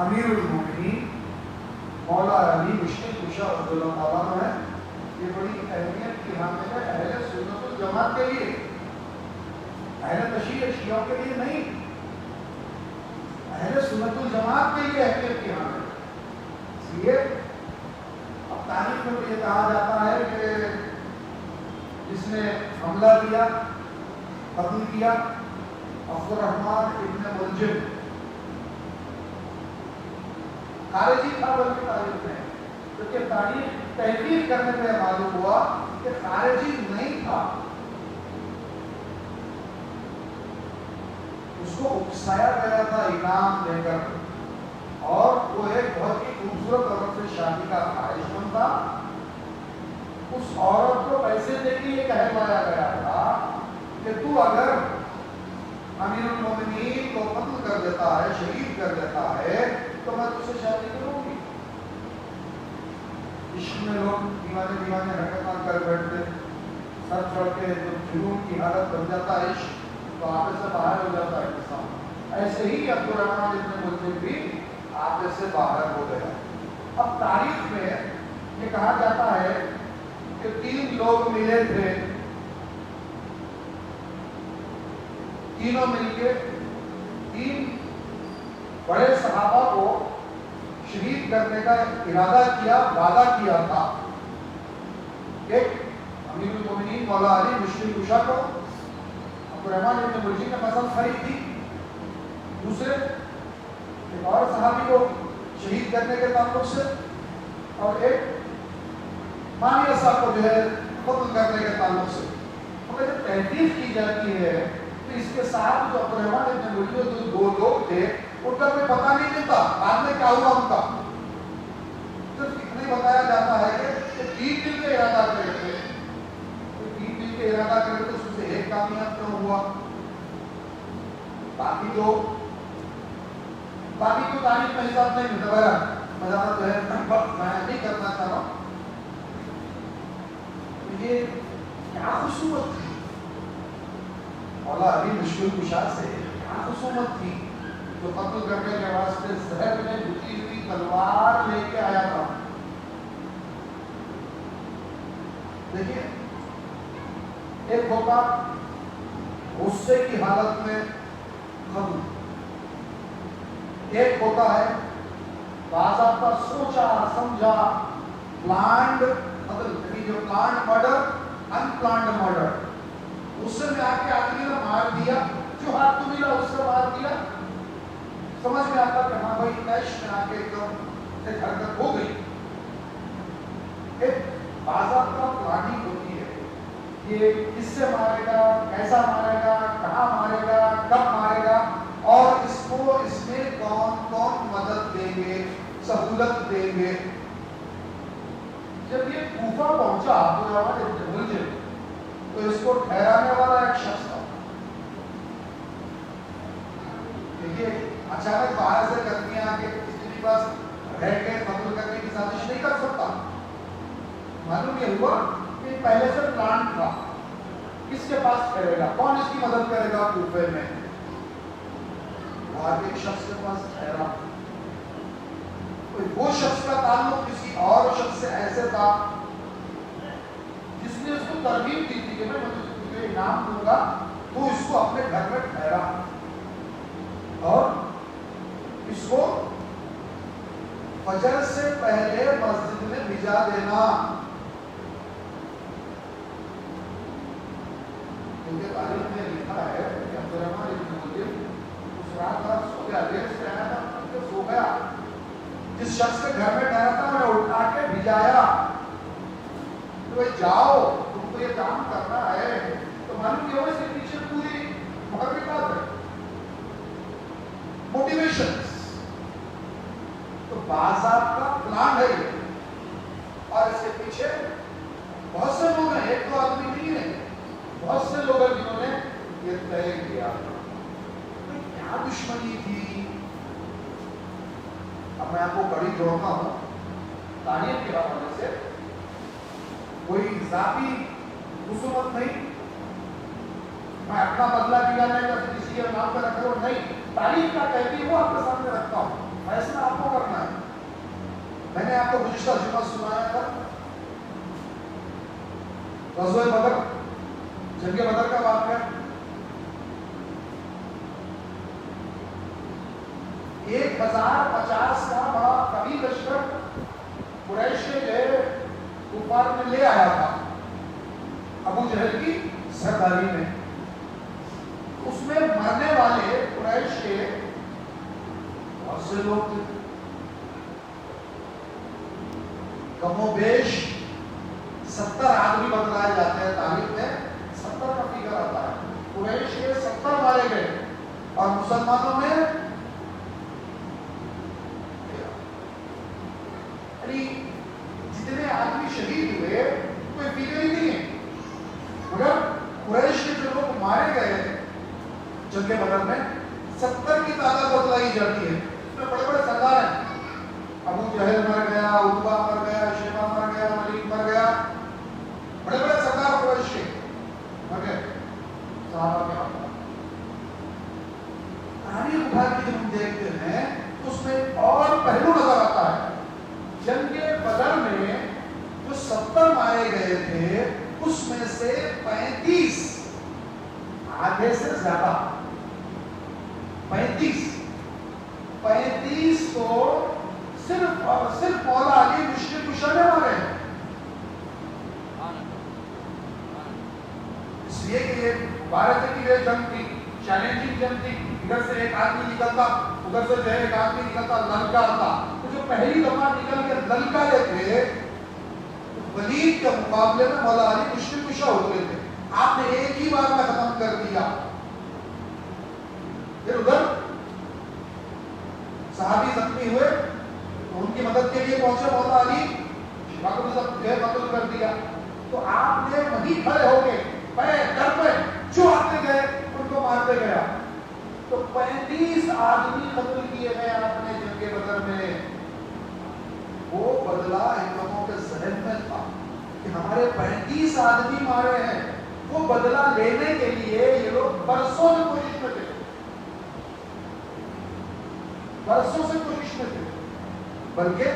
امیر المومنین مولا علی مشکل کشا رضی اللہ تعالیٰ عنہ ہے. یہ بڑی اہمیت کی حامل ہے اہل سنت الجماعت کے لیے، اہل تشیع شیعوں کے لیے نہیں، اہل سنت الجماعت کے لیے اہمیت کی حامل ہے. اس لیے اب تاریخ میں یہ کہا جاتا ہے کہ جس نے حملہ کیا، قتل کیا، عبد الرحمن ابن ملجم خارجی تھا، بلکہ تاریخ میں کیونکہ تاریخ تحقیق کرنے پہ معلوم ہوا کہ خارجی نہیں تھا. اس کو اکسایا گیا تھا انعام دے کر، اور وہ ایک بہت ہی خوبصورت عورت سے شادی کا خواہش مند تھا. اس عورت کو پیسے دے کے یہ کہلوایا گیا تھا کہ تو اگر امیر المومنین کو قتل کر دیتا ہے، شہید کر دیتا ہے، تو میں تجھ سے شادی کروں گی. عشق میں لوگ دیوانے دیوانے حرکتیں کر بیٹھتے، سر چڑھ کے جب جنون کی حالت بن جاتا ہے عشق تو آپے سے باہر ہو جاتا ہے انسان. ایسے ہی عبد الرحمن ابن ملجم بھی آپے سے باہر ہو گیا. اب تاریخ میں یہ کہا جاتا ہے کہ 3 لوگ ملے تھے، تینوں مل کے 3 بڑے صحابہ کو شہید کرنے کا ارادہ کیا، وعدہ کیا تھا. ایک امیر المومنین مولا علی مشکل کشا کو عبد الرحمن ابن ملجم نے پسند خرید تھی. دوسرے ایک اور صحابی کو شہید کرنے کے تعلق سے، اور ایک مانیہ صاحب کو جو ہے قتل کرنے کے تعلق سے. مگر جب تحقیق کی جاتی ہے تو اس کے ساتھ جو عبد الرحمن ابن ملجم جو 2 لوگ تھے ان کا کوئی پتہ نہیں ملتا بعد میں کیا ہوا ان کا. صرف اتنا بتایا جاتا ہے کہ 3 دن کے ارادہ کرے تھے، 3 دن کے ارادہ کرے تھے، اس سے ایک کامیاب کیوں ہوا. باقی تو تاریخ میں حساب نہیں ملتا. میں زیادہ جو ہے میں نہیں کرنا چاہ رہا ہوں. یہ کیا خصوصیت تھی مولا علی مشکل کشا سے، کیا خصوصیت تھی جو قتل کرنے کے واسطے زہر میں گھسی ہوئی تلوار لے کے آیا تھا. دیکھیے ایک ہوتا غصے کی حالت میں قتل، ایک ہوتا ہے باضابطہ سوچا سمجھا پلانڈ قتل، یعنی جو پلانڈ مرڈر، ان پلانڈ مرڈر. غصے میں آ کے آدمی نے مار دیا، جو ہاتھ کو ملا اس سے مار دیا. سمجھ میں آتا کہ ہاں بھائی تیش میں آ کے ایک دم ایک حرکت ہو گئی. ایک باضابطہ پلاننگ ہوتی ہے، یہ کس سے مارے گا، کیسا مارے گا، کہاں مارے گا، کب مارے گا، اور اس کو اس میں کون کون مدد دیں گے، سہولت دیں گے. جب یہ کوفہ پہنچا عبد الرحمن ابن ملجم تو اس کو ٹھہرانے والا ایک شخص تھا. دیکھیے اچانک باہر سے کرنی آ کے کسی کے پاس رہ کے قتل کرنے کی سازش نہیں کر سکتا. معلوم یہ ہوا کہ پہلے سے پلان تھا، کس کے پاس ٹھہرے گا، کون اس کی مدد کرے گا کوفے میں. وہاں ایک شخص کے پاس ٹھہرا، وہ شخص کا تعلق کسی اور شخص سے ایسے تھا جس نے اس کو ترغیب دی تھی کہ میں تجھے انعام دوں گا، تو اس کو اپنے گھر میں ٹھہرا اور اس کو فجر سے پہلے مسجد میں بھیجا دینا. کیونکہ تاریخ میں لکھا ہے کہ عبد الرحمن ابن ملجم اس رات رات سو گیا، دیر سے آیا تھا، سو گیا. جس شخص کے گھر میں ٹھہرا تھا میں اٹھا کے بھیجایا کہ بھائی جاؤ، تم کو یہ کام کرنا ہے. تو معلوم کیا ہوا اس کے پیچھے پوری محرکات ہے، موٹیویشن. تو باضابطہ پلان ہے یہ، اور اس کے پیچھے بہت سے لوگ ہیں، ایک دو آدمی نہیں ہے، بہت سے لوگ ہیں جنہوں نے یہ طے کیا. کیا دشمنی تھی. اب میں آپ کو بڑی جوڑتا ہوں تاریخ کے حوالے سے، کوئی ذاتی خصومت نہیں، میں اپنا بدلہ کیا نہیں، کسی کے نام پہ رکھ رہا ہوں نہیں، تاریخ کا کہتی وہ آپ کے سامنے رکھتا ہوں. فیصلہ آپ کو کرنا ہے. میں نے آپ کو گزشتہ جمعہ سنایا تھا غزوہ بدر، جنگ بدر کا واقعہ. 1050 کا بڑا قوی لشکر قریش کے کفار میں لے آیا تھا ابو جہل کی سرداری میں. اس میں مرنے والے قریش کے بہت سے لوگ تھے، کم و بیش 70 آدمی بتلائے جاتے ہیں. تاریخ میں 70 کا فگر آتا ہے. قریش کے 70 مارے گئے اور مسلمانوں میں جتنے آدمی شہید ہوئے کوئی فگر ہی نہیں ہے. مگر قریش کے جو لوگ مارے گئے جنگ بدر میں 70 کی تعداد بتلائی جاتی ہے. اس میں بڑے بڑے سردار ہیں. ابو جہل مر گیا، عتبہ مر گیا، شیبہ مر گیا، ولید مر گیا. بڑے بڑے سردار قریش کے مر گئے. صحابہ کے بعد تاریخ اٹھا کے جب ہم دیکھتے ہیں اس میں اور پہلو نظر آتا ہے. جنگ بدر میں جو 70 مارے گئے تھے اس میں سے 35 آدھے سے زیادہ 35 کو صرف اور صرف مولا علی مشرق کشا نے مارے ہیں. اس لیے کہ یہ بھارت کی یہ جنگ تھی، چیلنجنگ جنگ تھی. ادھر سے ایک آدمی نکلتا، ادھر سے جو ہے ایک آدمی نکلتا، للکارتا. تو جو پہلی دفعہ نکل کے للکارے تھے ولید کے مقابلے میں مولا علی مشکل کشا ہوتے تھے. آپ نے ایک ہی بار میں ختم کر دیا. پھر ادھر صحابی زخمی ہوئے تو ان کی مدد کے لیے پہنچے مولا علی، شفا کو قتل کر دیا. تو آپ نے وہیں کھڑے ہو کے ڈر پہ جو آتے گئے ان کو مارتے گیا. تو 35 آدمی قتل کیے گئے آپ نے جنگ بدر میں. وہ بدلہ ان لوگوں کے ذہن میں تھا کہ ہمارے 35 آدمی مارے ہیں. وہ بدلہ لینے کے لیے یہ لوگ برسوں سے کوشش میں تھے، برسوں سے کوشش میں تھے. بلکہ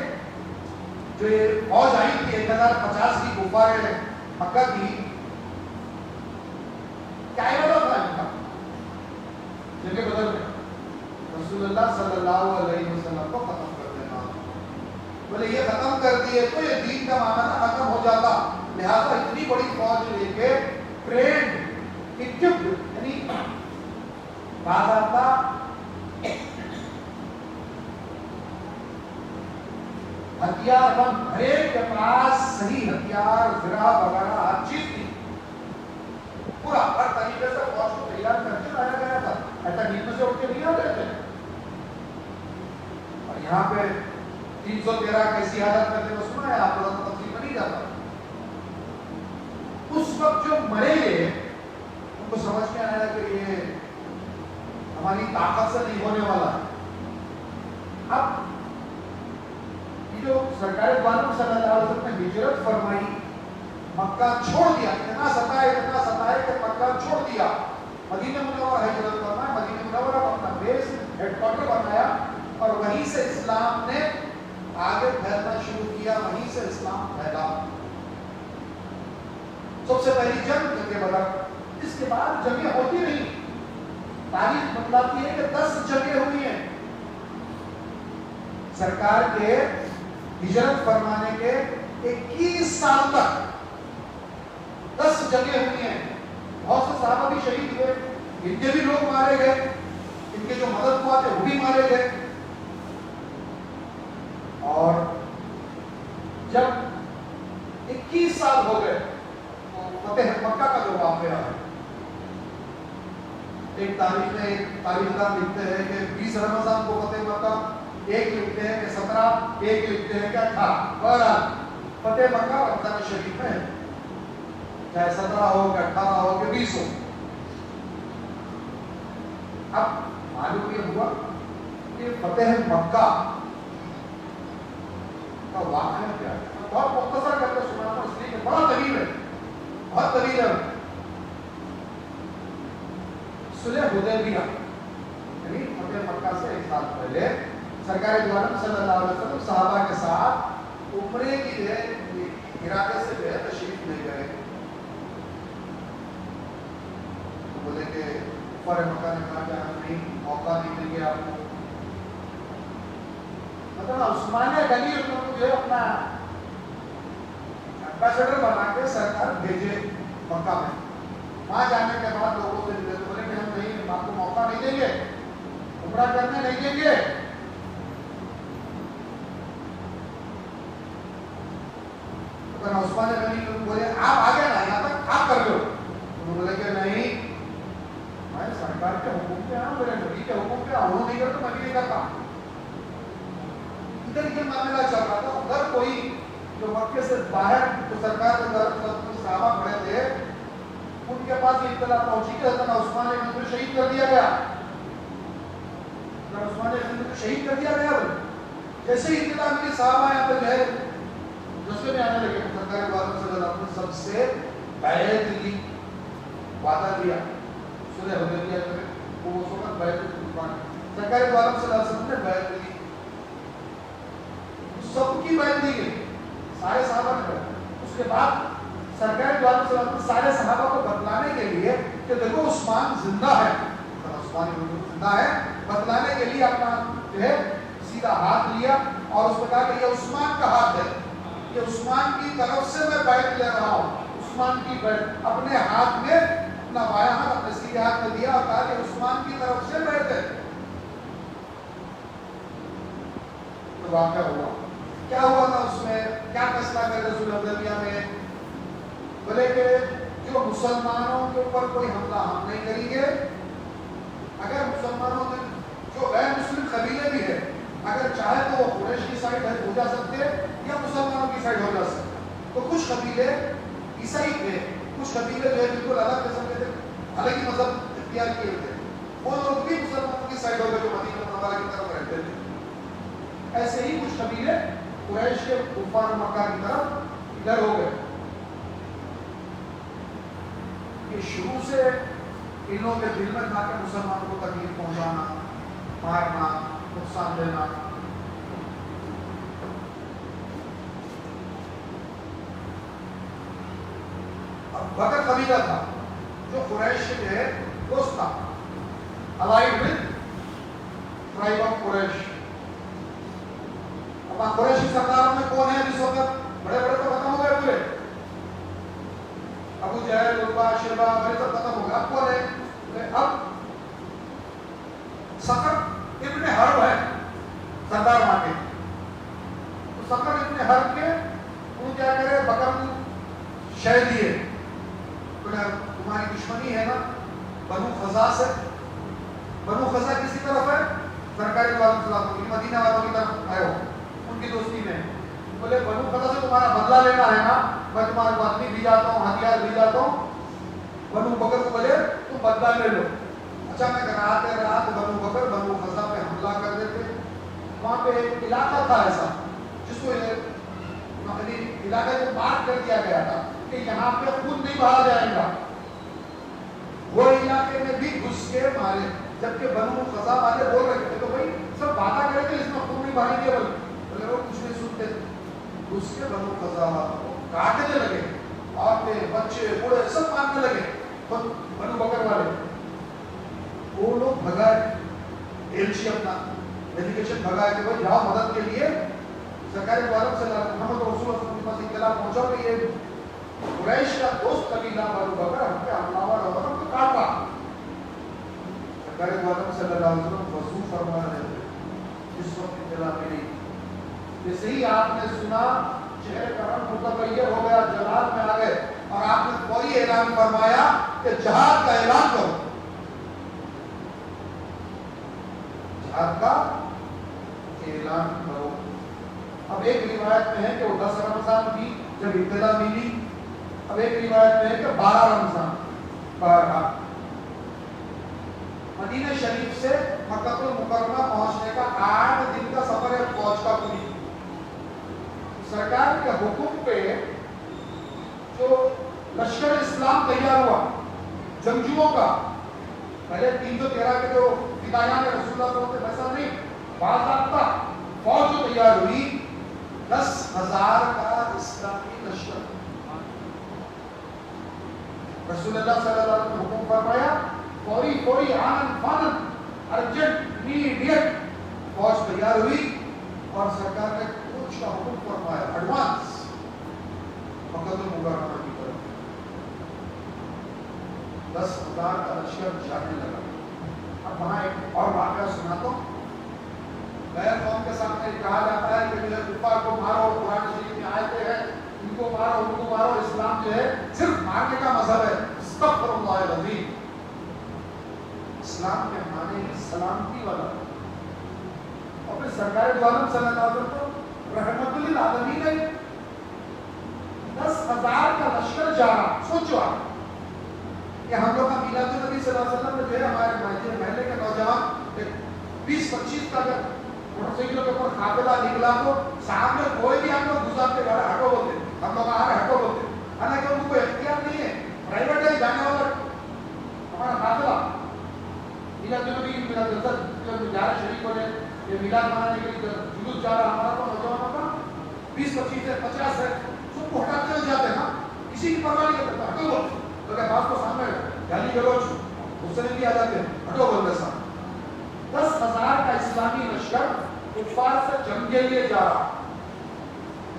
جو یہ فوج آئی تھی 1050 کی کفار مکہ کی، کیا ارادہ تھا ان کا جنگ بدر میں؟ رسول اللہ صلی اللہ علیہ وسلم کو ختم کر دینا. بولے یہ ختم کر دیے تو یہ دین کا معاملہ ختم ہو جاتا. لہذا اتنی بڑی فوج لے کے ٹرینڈ اکوپڈ یعنی باضابطہ ہتھیار بند، ہر ایک کے پاس صحیح ہتھیار، زرہ وغیرہ ہر چیز تھی. پورا ہر طریقے سے فوج کو تیار کر کے لایا گیا تھا. ایسا نیند سے اٹھ کے نہیں آ رہے تھے. اور یہاں پہ 313 کیسی حالت کرتے ہوئے سنا ہے آپ لوگوں کو، تفصیل میں نہیں جاتا. اس وقت جو مرے گئے ان کو سمجھ میں آیا کہ یہ ہماری طاقت سے نہیں ہونے والا. اب یہ جو سرکار دوارم صلی اللہ علیہ وسلم نے ہجرت فرمائی، مکہ چھوڑ دیا، اتنا ستائے کہ مکہ چھوڑ دیا، مدینہ منورہ ہجرت فرمایا. مدینہ منورہ اپنا بیس ہیڈ کوارٹر بنایا اور وہیں سے اسلام نے آگے پھیلنا شروع کیا. وہیں سے اسلام پھیلا. سب سے پہلی جنگ بدر. اس کے بعد جنگیں ہوتی نہیں. تاریخ بتلاتی ہے کہ 10 جنگیں ہوئی ہیں. سرکار کے ہجرت فرمانے کے 21 سال تک 10 جنگیں ہوئی ہیں. بہت سے صحابہ بھی شہید ہوئے، ان کے بھی لوگ مارے گئے، ان کے جو مدد ہوا تھے وہ بھی مارے گئے. اور جب 21 سال ہو گئے فتح مکہ کا جو واقعہ ہے، ایک تاریخ میں ایک تاریخ دان لکھتے ہیں کہ 20 رمضان کو فتح مکہ، ایک لکھتے ہیں کہ 17، ایک لکھتے ہیں کہ 18. بہرحال فتح مکہ رمضان شریف میں ہے، چاہے 17 ہو کہ 18 ہو کہ 20 ہو. اب معلوم یہ ہوا کہ فتح مکہ کا واقعہ کیا ہے. بہت مختصر کر کے سناتا ہوں اس لیے کہ بڑا طویل ہے، بہت طویل ہے. صلح حدیبیہ یعنی فتح مکہ سے 1 سال پہلے سرکار دو عالم صلی اللہ علیہ وسلم صحابہ کے ساتھ عمرے کی ارادے سے جو ہے تشریف لے گئے. تو بولے کہ کفار مکہ نے کہا کہ ہم نہیں موقع نہیں دیں گے آپ کو. مطلب عثمان غنی انہوں نے جو ہے اپنا ایمبیسڈر بنا کے سرکار بھیجے مکہ میں. وہاں جانے کے بعد لوگوں سے ملے تو بولے کہ ہم نہیں آپ کو موقع نہیں دیں گے, عمرہ کرنے نہیں دیں گے. عثمان غنی بولے آپ آگے نا یہاں تک آپ کر لو. انہوں نے بولے کہ نہیں میں سرکار کے حکم پہ آؤں, میرے نبی کے حکم پہ آؤں, نہیں کرتا میں بھی نہیں کرتا. ادھر یہ معاملہ چل رہا تھا. ادھر کوئی جو مکے سے باہر جو سرکار کے طرف صحابہ کھڑے تھے ان کے پاس یہ اطلاع پہنچی کہ حضرت عثمان غنی کو شہید کر دیا گیا. عثمان غنی کو شہید کر دیا گیا. جیسے ہی اطلاع ملی صحابہ یہاں پہ جو ہے جذبے میں آنے لگے. سرکار دو عالم صلی اللہ علیہ وسلم سب سے بیعت لی, وعدہ لیا صلح حدیبیہ میں. وہ اس وقت بیعت الرضوان سرکار دو عالم صلی اللہ علیہ وسلم نے بیعت لی. سب کی بیعت دی گئی, سارے صحابہ نے بیعت. اس کے بعد سرکار دو عالم صلی اللہ علیہ وسلم سارے صحابہ کو بتلانے کے لیے کہ دیکھو عثمان زندہ ہے, عثمان زندہ ہے, بتلانے کے لیے اپنا جو ہے سیدھا ہاتھ لیا اور اس نے کہا کہ یہ عثمان کا ہاتھ ہے, یہ عثمان کی طرف سے میں بیعت لے رہا ہوں. عثمان کی بیعت اپنے ہاتھ میں, اپنا بایاں ہاتھ اپنے سیدھے ہاتھ میں دیا اور کہا کہ عثمان کی طرف سے بیعت ہے. تو واقعہ ہوا. کیا ہوا تھا اس میں, کیا فیصلہ کرے صلح حدیبیہ میں؟ بولے کہ جو مسلمانوں کے اوپر کوئی حملہ ہم نہیں کریں گے. اگر مسلمانوں میں جو غیر مسلم قبیلے بھی ہے اگر چاہے تو وہ قریش کی سائڈ ہو جا سکتے یا مسلمانوں کی سائڈ ہو جا سکتے. تو کچھ قبیلے عیسائی تھے, کچھ قبیلے جو ہے بالکل الگ قسم کے تھے, الگ ہی مذہب اختیار کیے تھے, وہ لوگ بھی مسلمانوں کی سائڈ ہو گئے جو مدینہ منورہ کی طرف رہتے تھے. ایسے ہی کچھ قبیلے قریش کے کفار مکہ کی طرف ادھر ہو گئے. یہ شروع سے ان لوگوں کے دل میں تھا کہ مسلمانوں کو تکلیف پہنچانا, مارنا, نقصان دینا. اب بکر قبیلہ تھا جو قریش کے دوست تھا, allied with tribe of قریش. اب قریش کی سرداروں میں کون ہے جس وقت؟ بڑے بڑے تو ختم ہو گئے پورے, ابو جہل, عتبہ, شیبہ بڑے سب ختم ہو گئے. اب کون ہے؟ اب سقر ابن حرب ہے سردار وہاں کے. تو سقر ابن حرب کے وہ کیا کرے, بکر کو شہ دیے. تمہاری دشمنی ہے نا بنو خزاع سے. بنو خزاع کسی طرف ہے؟ سرکاری دو عالم صلی اللہ علیہ وسلم مدینہ والوں کی طرف آئے ہو, ان کی دوستی میں. بولے بنو خزاع سے تمہارا بدلہ لینا ہے نا, میں تمہارے کو آدمی بھی جاتا ہوں, ہتھیار بھی جاتا ہوں. بنو بکر کو بولے تم بدلہ لے لو. اچانک رات بنو بکر بنو خزاع پہ حملہ کر دیتے. وہاں پہ ایک علاقہ تھا ایسا جس کو علاقے کو مارک کر دیا گیا تھا کہ یہاں پہ خون نہیں بہا جائے گا. وہ علاقے میں بھی گھس کے مارے, جبکہ بنو خزاع والے بول رہے تھے تو بھائی سب باتیں کرے تھے اس میں خون نہیں بہائیں گے, بولے وہ کچھ نہیں سنتے. گھس کے بنو خزاع کو کاٹنے لگے, عورتیں, بچے, بوڑھے سب مارنے لگے. بنو بکر والے وہ لوگ بھگائے, ایلچی اپنا ڈیلیگیشن بھگائے کہ بھائی جاؤ مدد کے لیے. سرکار دو عالم صلی اللہ علیہ وسلم محمد رسول اللہ کے پاس اطلاع پہنچا کہ یہ قریش کا دوست قبیلہ بنو بکر ہم پہ حملہ آور ہو رہا, ہم کو کاٹا. سرکار دو عالم صلی اللہ علیہ وسلم وضو فرما رہے تھے. جس وقت اطلاع ملی, جیسے ہی آپ نے سنا چہرے کا رنگ متغیر ہو گیا, جلال میں آ گئے اور آپ نے فوری اعلان فرمایا کہ جہاد کا اعلان کرو. جہاد کا اعلان کرو. اب ایک روایت میں ہے کہ وہ 10 رمضان کی جب ابتدا ملی, اب ایک روایت میں ہے کہ 12 رمضان. مدینہ شریف سے مکہ المکرمہ پہنچنے کا 8 دن کا سفر ہے فوج کا پوری. سرکار کے حکم پہ جو لشکر اسلام تیار ہوا جنگجوؤں کا, پہلے 313 کے جو فدایان رسول اللہ صلی اللہ علیہ وسلم ویسا نہیں, باضابطہ فوج جو تیار ہوئی 10,000 کا اسلامی لشکر. رسول اللہ صلی اللہ علیہ وسلم نے حکم فرمایا فوری آنن فانن ارجنٹ امیڈیٹ فوج تیار ہوئی اور سرکار نے کچھ کا حکم فرمایا ایڈوانس مکہ مکرمہ کی طرف 10,000 کا لشکر جانے لگا. اب وہاں ایک اور واقعہ سناتا ہوں. غیر قوم کے سامنے کہا جاتا ہے کہ میرے کفار کو مارو, قرآن شریف میں آیتیں ہیں ان کو مارو. اسلام جو ہے صرف مارنے کا مذہب ہے. استغفر اللہ العظیم. اسلام کے معنی سلامتی والا. اور پھر سرکار دو عالم صلی اللہ علیہ وسلم کو رحمت للعالمین ہے 10,000 کا لشکر جا رہا. سوچو آپ کہ ہم لوگ کا میلاد النبی صلی اللہ علیہ وسلم میں جو ہے ہمارے محلے کے نوجوان 20-25 کا اگر موٹر سائیکلوں کے اوپر قافلہ نکلا تو سامنے کوئی بھی ہم لوگ گزارتے گاڑی ہٹو بولتے, ہم لوگ آ رہے ہٹو بولتے. حالانکہ ان کو کوئی اختیار نہیں ہے, پرائیویٹ ہے جانے والا ہمارا قافلہ میلاد النبی میلاد الرسول جا رہے شریف ہونے یہ میلاد منانے کے لیے جلوس جا رہا ہمارا تو نوجوانوں کا 20-25 سے 50 ہے سب کو ہٹاتے ہوئے جاتے ہیں نا, کسی کی پرواہ نہیں کرتا. ہٹو بول تو کہ باپ کو سامنے گالی گلوچ اس سے بھی آ جاتے ہیں, ہٹو بول رہے سامنے. 10,000 کا اسلامی لشکر کفار سے جنگ کے لیے جا رہا.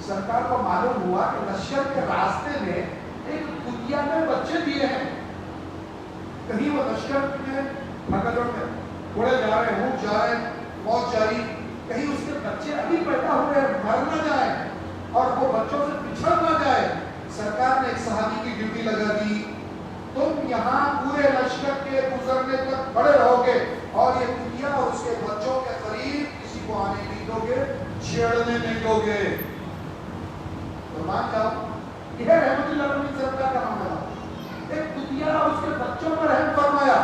سرکار کو معلوم ہوا کہ لشکر کے راستے میں ایک کتیا میں بچے دیے ہیں. کہیں وہ لشکر میں بھگدڑ میں گھوڑے جا رہے ہیں, اونٹ جا رہے ہیں, فوج جا رہی, کہیں اس کے بچے ابھی پیدا ہوئے مر نہ جائیں اور وہ بچوں سے پچھڑ نہ جائے. سرکار نے ایک صحابی کی ڈیوٹی لگا دی, تم یہاں پورے لشکر کے گزرنے تک کھڑے رہو گے اور یہ کتیا اور اس کے بچوں کے قریب کسی کو آنے نہیں دو گے, چھیڑنے نہیں دو گے. قربان جاؤ, یہ رحمت اللہ علیہ سرکار کا معاملہ. ایک کتیا اور اس کے بچوں پر رحم فرمایا,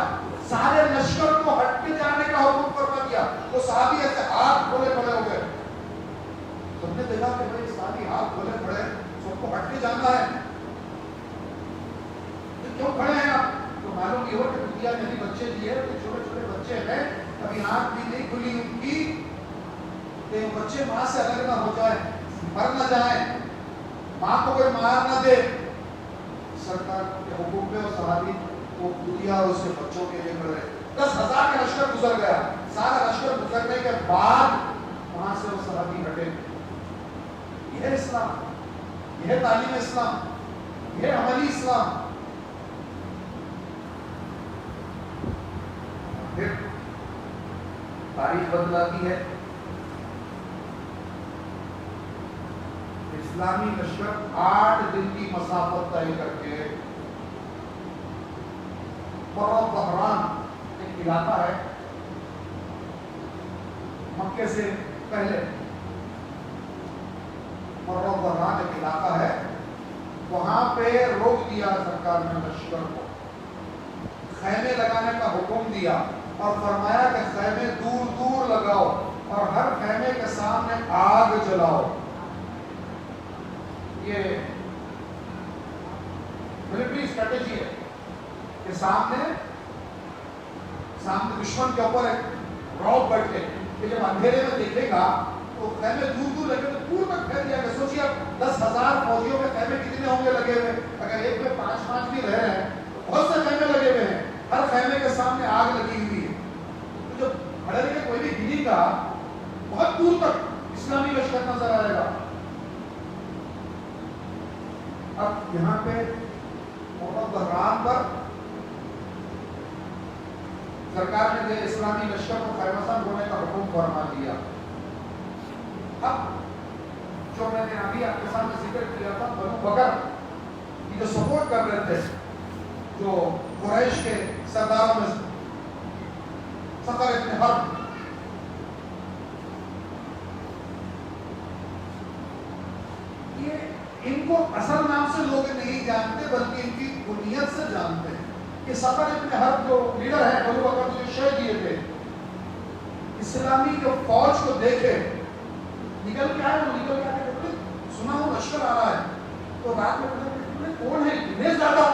سارے لشکر کو ہٹ کے جانے کا حکم فرما دیا. وہ صحابی ایسے ہاتھ کھولے پڑے ہو گئے. سب نے دیکھا کہ بھائی صحابی ہاتھ کھولے پڑے, سب کو ہٹ کے جانا ہے, کیوں کھڑے ہیں آپ؟ تو معلوم یہ ہو کہ کتیا نے بھی بچے دیے, چھوٹے چھوٹے بچے ہیں, ابھی آنکھ بھی نہیں کھلی ان کی, کہ بچے ماں سے الگ نہ ہو جائیں, مر نہ جائیں, ماں کو کوئی مار نہ دے. سرکار کے حکم پہ اور صحابی وہ کتیا اور اس کے بچوں کے لیے کھڑے. 10,000 کا لشکر گزر گیا. سارا لشکر گزرنے کے بعد وہاں سے وہ صحابی ہٹے. یہ ہے اسلام, یہ ہے تعلیم اسلام, یہ ہے عملی اسلام. پھر تاریخ بدلاتی ہے. اسلامی لشکر 8 دن کی مسافت طے کر کے بحران ایک علاقہ ہے مکے سے پہلے, بحران ایک علاقہ ہے, وہاں پہ روک دیا سرکار نے لشکر کو. خیمے لگانے کا حکم دیا اور فرمایا کہ خیمے دور دور لگاؤ اور ہر خیمے کے سامنے آگ جلاؤ. یہ ملٹری اسٹریٹجی ہے کہ سامنے دشمن کے اوپر ایک رعب بیٹھے کہ جب اندھیرے میں دیکھے گا تو خیمے دور دور لگے تو دور تک پھیل جائے گا. سوچیے اب 10,000 فوجیوں میں خیمے کتنے ہوں گے لگے ہوئے, اگر ایک میں 5 بھی رہ رہے ہیں تو بہت سے خیمے لگے ہوئے ہیں, ہر خیمے کے سامنے آگ لگی ہوئی ہے. تو جب کھڑے رہ کے کوئی بھی گری کا بہت دور تک اسلامی لشکر نظر آئے گا. اب یہاں پہ بحران پر سرکار نے اسلامی لشکر کو خیمہ ہونے کا حکم فرما دیا. اب جو میں نے ابھی آپ کے سامنے ذکر کیا تھا بنو بکر کی جو سپورٹ کر رہے تھے, جو قریش کے سرداروں میں صخر ابن حرب, یہ ان کو اصل نام سے لوگ نہیں جانتے بلکہ ان کی بنیاد سے جانتے ہیں کہ صخر ابن حرب جو لیڈر ہے بنو بکر جو شہید دیے تھے, اسلامی جو فوج کو دیکھے نکل کے آئے, وہ نکل کے آئے سنا ہوں لشکر آ رہا ہے, تو رات میں کون ہے اتنے زیادہ,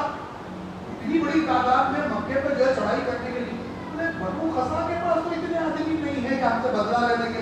اتنی بڑی تعداد میں مکے پہ جو ہے چڑھائی کرنے کے لیے. بنو خزرج کے پاس تو اتنے آدمی نہیں ہے کہ ہم سے بدلہ لینے کے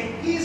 21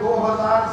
2000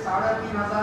3500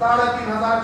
3500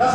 10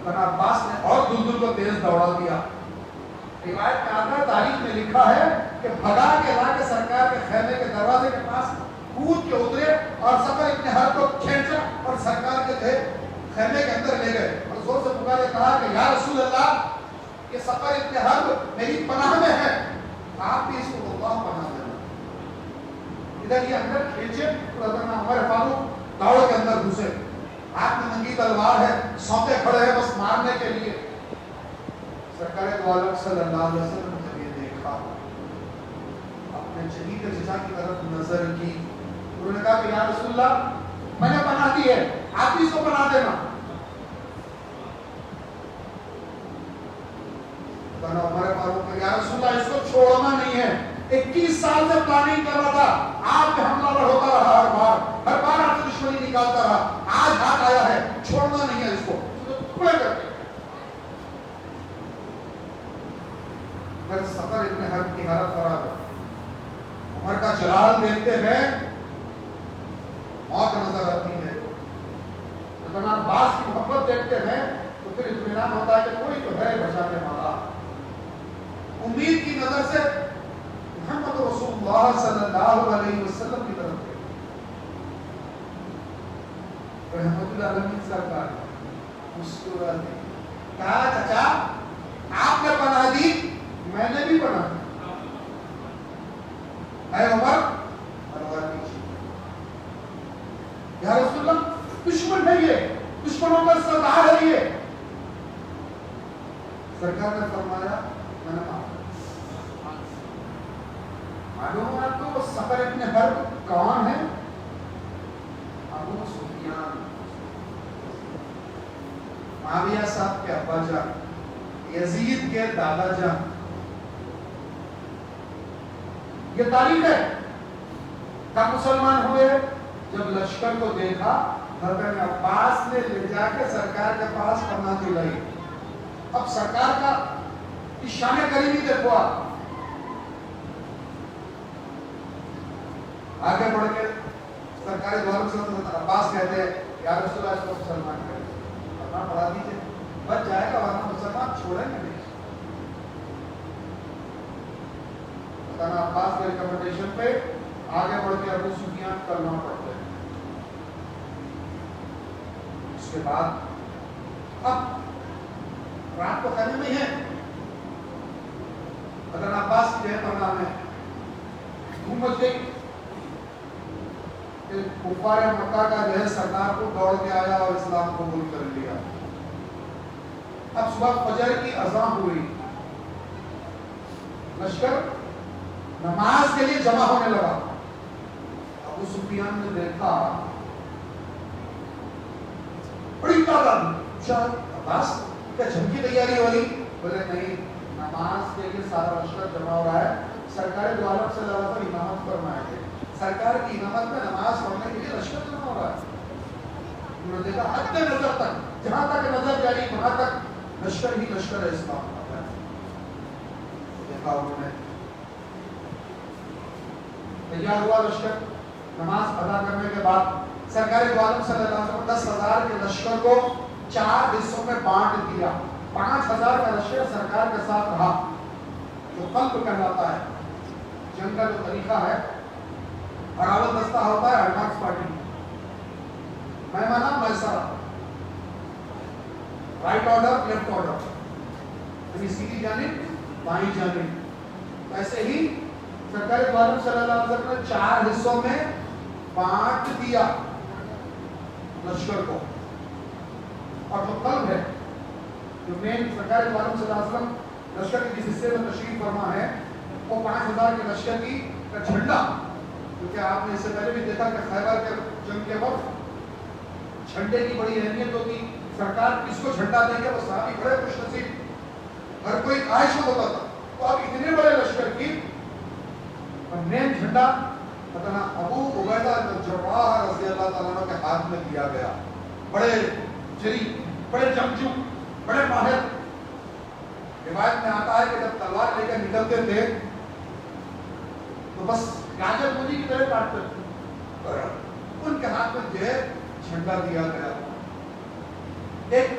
ابن عباس نے اور دلدل کو تیز دوڑا دیا. روایت میں آتا ہے, تاریخ میں لکھا ہے کہ بھگا کے لا کے سرکار کے خیمے کے دروازے کے پاس کود کے اترے اور سفر ابن حرب کو کھینچا اور سرکار کے تھے خیمے کے اندر لے گئے اور زور سے پکارے, کہا کہ یا رسول اللہ, یہ سفر ابن حرب میری پناہ میں ہے, آپ بھی اس کو اللہ پناہ دینا. ادھر یہ اندر کھینچے اور ادھر عمر فاروق دوڑ کے اندر گھسے, ہاتھ میں ننگی تلوار ہے, سونتے کھڑے ہیں بس مارنے کے لیے. سرکار دو عالم صلی اللہ علیہ وسلم نے جب یہ دیکھا, اپنے شہید چچا کی طرف نظر کی, انہوں نے کہا کہ یا رسول اللہ, میں نے پناہ دی ہے, آپ بھی اس کو پناہ دینا. عمر فاروق نے یا رسول اللہ, اس کو چھوڑنا نہیں ہے, 21 سال سے پلاننگ کر رہا تھا, آپ پہ حملہ ہوتا رہا, ہر بار آپ سے دشمنی نکالتا رہا, آج ہاتھ آیا ہے, چھوڑنا نہیں ہے اس کو, ٹکڑے کر کے. سفر ابن حرب کی حالت خراب ہے, عمر کا جلال دیکھتے ہیں موت نظر آتی ہے, ابن عباس کی محبت دیکھتے ہیں تو پھر اطمینان ہوتا ہے کہ کوئی تو ہے بچانے والا. امید کی نظر سے محمد رسول اللہ صلی اللہ علیہ وسلم کی طرف دیکھتے, رحمت اللہ علیہ سرکار مسکراتے, کہا چچا آپ نے پناہ دی, میں نے بھی پناہ دی, اے عمر پرواہ کیجیے. یا رسول اللہ, دشمن ہے یہ, دشمنوں کا سردار ہے یہ. سرکار نے فرمایا میں نے معلوم ہے آپ کو سفر ابن حرب کون ہے؟ ابو سفیان, معاویہ صاحب کے ابا جان, یزید کے دادا جان. یہ تاریخ ہے. کب مسلمان ہوئے؟ جب لشکر کو دیکھا, حضرت عباس نے لے جا کے سرکار کے پاس پناہ دلائی. اب سرکار کا شان کریمی دیکھو آپ, آگے بڑھ کے سرکار دو عالم صلی اللہ علیہ وسلم عباس کہتے ہیں یا رسول اللہ, اس کو مسلمان کریں, پناہ پڑھا دیجیے, بچ جائے گا, ورنہ مسلمان چھوڑیں گے نہیں. عباس کے ریکمنڈیشن پہ آگے بڑھ کے ابو سفیان کلمہ پڑھتے ہیں. اس کے بعد اب رات کو خیمے میں ہے, ابن عباس کی جہت پناہ میں دھوم مچ گئی. کفار مکہ کا جو ہے سردار کو دوڑ کے آیا اور اسلام قبول کر لیا. اب صبح فجر کی اذان ہوئی, لشکر نماز کے لیے جمع ہونے لگا. ابو سفیان نے دیکھا بڑی تعداد, عباس کیا جنگ کی تیاری ہو رہی؟ بولے نہیں, نماز کے لیے سارا لشکر جمع ہو رہا ہے, سرکار دو عالم صلی اللہ علیہ وسلم امامت فرمائے تھے, سرکار کی امامت میں نماز پڑھنے کے لیے لشکر جمع ہو رہا ہے. انہوں نے دیکھا حد نظر تک, جہاں تک نظر جاری وہاں تک لشکر ہی لشکر ہے اسلام کا. دیکھا انہوں نے, تیار ہوا لشکر. نماز ادا کرنے کے بعد سرکار دو عالم صلی اللہ علیہ وسلم 10,000 کے لشکر کو 4 حصوں میں بانٹ دیا. 5,000 کا لشکر سرکار کے ساتھ رہا, جو قلب کہلاتا ہے. جنگ کا جو طریقہ ہے, اراول دستہ ہوتا ہے ایڈوانس پارٹی, میں مانا میسرا, رائٹ آرڈر لیفٹ آرڈر, یعنی سیدھی جانب بائیں جانب. ایسے ہی سرکار دو عالم صلی اللہ علیہ وسلم نے 4 حصوں میں بانٹ دیا لشکر کو. اور جو قلب ہے, جو مین سرکار دو عالم صلی اللہ علیہ وسلم لشکر کے جس حصے میں تشریف فرما ہے, وہ 5,000 کے لشکر کی کا جھنڈا, کیونکہ آپ نے اس سے پہلے بھی دیکھا کہ خیبر کے جنگ کے وقت جھنڈے کی بڑی اہمیت ہوتی. سرکار کس کو جھنڈا دیں گے, وہ صحابی بڑے خوش نصیب, ہر کوئی خواہش ہوتا تھا. تو اب اتنے بڑے لشکر کی مین جھنڈا ابو عبیدہ بن جراح رضی اللہ تعالیٰ عنہ کے ہاتھ میں دیا گیا. بڑے جری, بڑے جنگجو, بڑے ماہر. روایت میں آتا ہے کہ جب تلوار لے کر نکلتے تھے تو بس گاجر مولی کی طرح کاٹتے تھے, ان کے ہاتھ میں جو ہے جھنڈا دیا گیا. ایک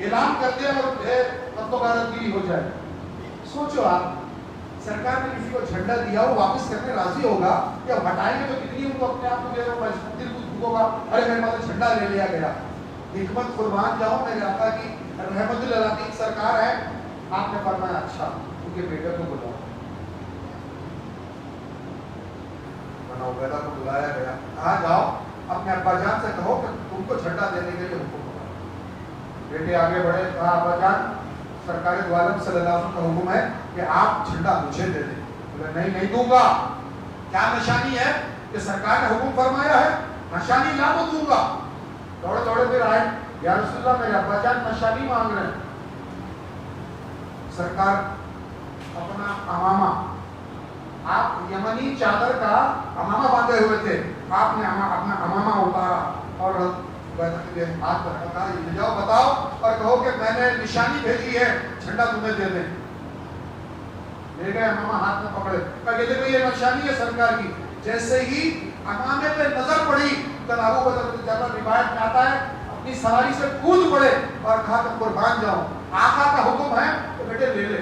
اعلان کر دے اور قتل و غارتگیری ہو جائے. سوچو آپ, سرکار نے کسی کو جھنڈا دیا, وہ واپس کرنے راضی ہوگا یا ہٹائیں گے تو کتنی ان کو اپنے آپ کو جو ہے دل کو دکھ ہوگا, ارے میرے پاس جھنڈا لے لیا گیا. حکمت قربان جاؤں, میرے آقا کی رحمت للعالمین سرکار ہے, آپ نے فرمایا اچھا ان کے بیٹے کو بلاؤ. بنا عبیدہ کو بلایا گیا, کہا جاؤ اپنے ابا جان سے کہو کہ تم کو جھنڈا دینے کے لیے حکم ہوگا. بیٹے آگے بڑھے, کہا ابا جان سرکار دو عالم صلی اللہ علیہ وسلم کا حکم ہے کہ آپ جھنڈا مجھے دے دیں. بولے نہیں نہیں دوں گا. کیا نشانی ہے کہ سرکار نے حکم فرمایا ہے, نشانی لا تو دوں گا. دوڑے دوڑے پھر آئے, یا رسول اللہ میرے ابا جان نشانی مانگ رہے ہیں. سرکار اپنا امامہ, آپ یمنی چادر کا امامہ باندھے ہوئے تھے, آپ نے اپنا امامہ اتارا اور ہاتھ رکھا, لے جاؤ بتاؤ اور کہو کہ میں نے نشانی بھیجی ہے, جھنڈا تمہیں دے دیں. لے گئے امامہ, ہاتھ میں پکڑے, کہا کہ دیکھو یہ نشانی ہے سرکار کی. جیسے ہی امامے پہ نظر پڑی, ابو بکر جب روایت میں آتا ہے اپنی سواری سے کود پڑے اور کہا کہ قربان جاؤں, آقا کا حکم ہے تو بیٹے لے لے.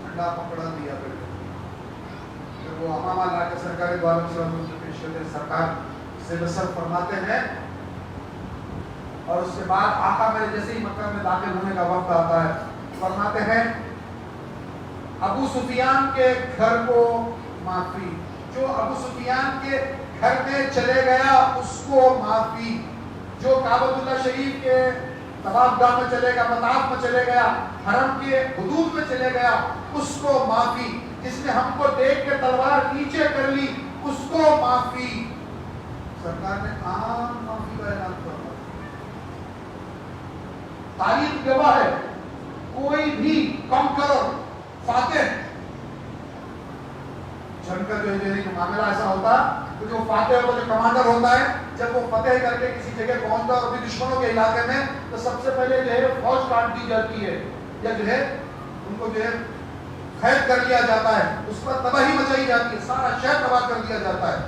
جھنڈا پکڑا دیا بیٹے. پھر وہ امامہ لا کے سرکار دو عالم صلی اللہ علیہ وسلم سے پیش کرتے, سرکار سے نصر فرماتے ہیں. اور اس کے بعد آقا میرے جیسے ہی مکہ میں داخل ہونے کا وقت آتا ہے, فرماتے ہیں ابو سفیان کے گھر کو معافی, جو ابو سفیان کے گھر میں چلے گیا اس کو معافی, جو کعبۃ اللہ شریف کے طواف گاہ میں چلے گا, مطاف میں چلے گیا, حرم کے حدود میں چلے گیا اس کو معافی, جس نے ہم کو دیکھ کے تلوار نیچے کر لی اس کو معافی. سرکار نے عام معافی کا اعلان کیا. تاریخ گواہ ہے, کوئی بھی کانکرر فاتح جنگ کا جو ہے معاملہ ایسا ہوتا ہے جو فاتح ہوتا, جو کمانڈر ہوتا ہے, جب وہ فتح کر کے کسی جگہ پہنچتا ہے اور بھی دشمنوں کے علاقے میں, تو سب سے پہلے جو ہے فوج کاٹ دی جاتی ہے یا جو ہے ان کو جو ہے قید کر لیا جاتا ہے, اس پر تباہی مچائی جاتی ہے, سارا شہر تباہ کر دیا جاتا ہے.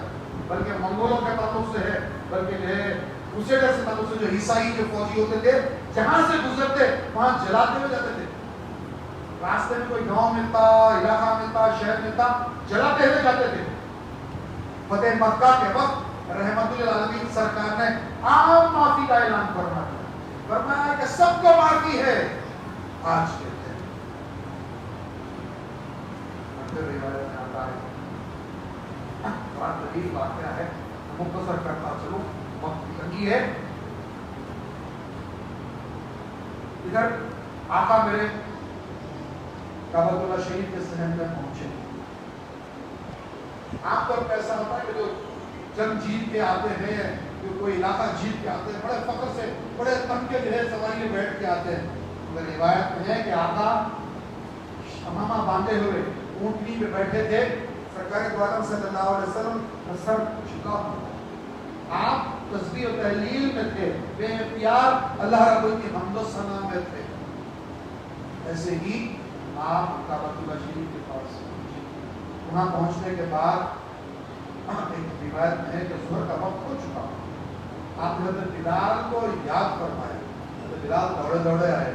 بلکہ منگولوں کے تعلق سے ہے, بلکہ جو ہے کروسیڈر سے تعلق سے, جو عیسائی جو فوجی ہوتے تھے جہاں سے گزرتے وہاں جلاتے ہوئے جاتے تھے. راستے میں کوئی گاؤں ملتا, علاقہ ملتا, شہر ملتا, جلاتے ہوئے جاتے تھے. فتح مکہ کے وقت رحمت للعالمین سرکار نے عام معافی کا اعلان فرمایا کہ سب کو معافی ہے. آج کے دن روایت میں آتا ہے, بات طویل واقعہ ہے, مختصر کرتا چلو, وقت کی تنگی ہے. ادھر آقا میرے کعبۃ اللہ شریف کے صحن میں پہنچے. عام طور پہ ایسا ہوتا ہے کہ جو جنگ جیت کے آتے ہیں, جو کوئی علاقہ جیت کے آتے ہیں, بڑے فخر سے, بڑے تن کے جو ہے سواری میں بیٹھ کے آتے ہیں. مگر روایت میں ہے کہ آقا امامہ باندھے ہوئے اونٹنی پہ بیٹھے تھے, سرکار دو عالم صلی اللہ علیہ وسلم کا سر جھکا ہوا, آپ تسبیح و تحلیل میں تھے, بے اختیار اللہ رب کی حمد و ثنا میں تھے. ایسے ہی آپ کعبۃ اللہ شریف کے پاس پہنچے. وہاں پہنچنے کے بعد ایک روایت میں ہے کہ ظہر کا وقت ہو چکا. آپ نے حضرت بلال کو یاد فرمایا. حضرت بلال دوڑے دوڑے آئے.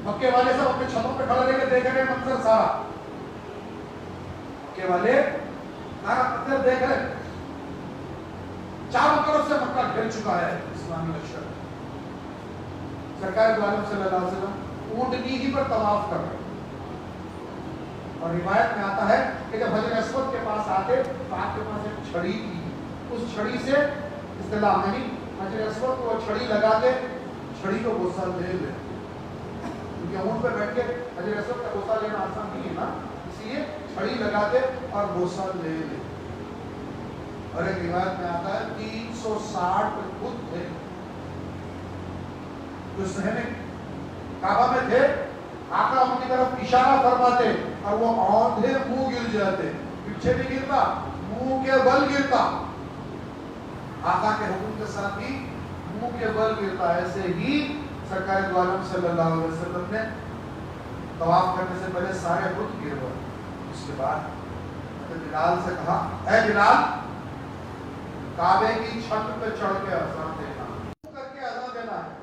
مکے والے سب اپنے چھتوں پہ کھڑے رہ کے دیکھ رہے منظر سارا. مکے والے سارا منظر دیکھ رہے, چاروں طرف سے مکہ گھر چکا ہے اسلامی لشکر. سرکار دو عالم صلی اللہ علیہ وسلم اونٹنی ہی پر طواف کر رہے. اور روایت میں آتا ہے کہ جب حجر اسود کے پاس آتے تو آپ کے پاس ایک چھڑی تھی. اس چھڑی سے اصطلاح نہیں, حجر اسود کو چھڑی لگا کے چھڑی کو غصہ لے لے, کیونکہ اونٹ پہ بیٹھ کے حجر اسود کا غصہ لینا آسان نہیں ہے نا, اس لیے چھڑی لگا دے اور غصہ لے لے. اور ایک روایت میں آتا ہے 360 بت تھے جو صحن کعبہ میں تھے. آقا ان کی طرف اشارہ فرماتے اور وہ اوندھے منہ گر جاتے, پیچھے بھی گرتا, منہ کے بل گرتا. آقا کے حکم کے ساتھ ہی منہ کے بل گرتا. ایسے ہی سرکار دو عالم صلی اللہ علیہ وسلم نے طواف کرنے سے پہلے سارے بت گروائے. اس کے بعد بلال سے کہا, اے بلال کعبے کی چھت پہ چڑھ کے اذان دینا, کر کے اذان دینا ہے.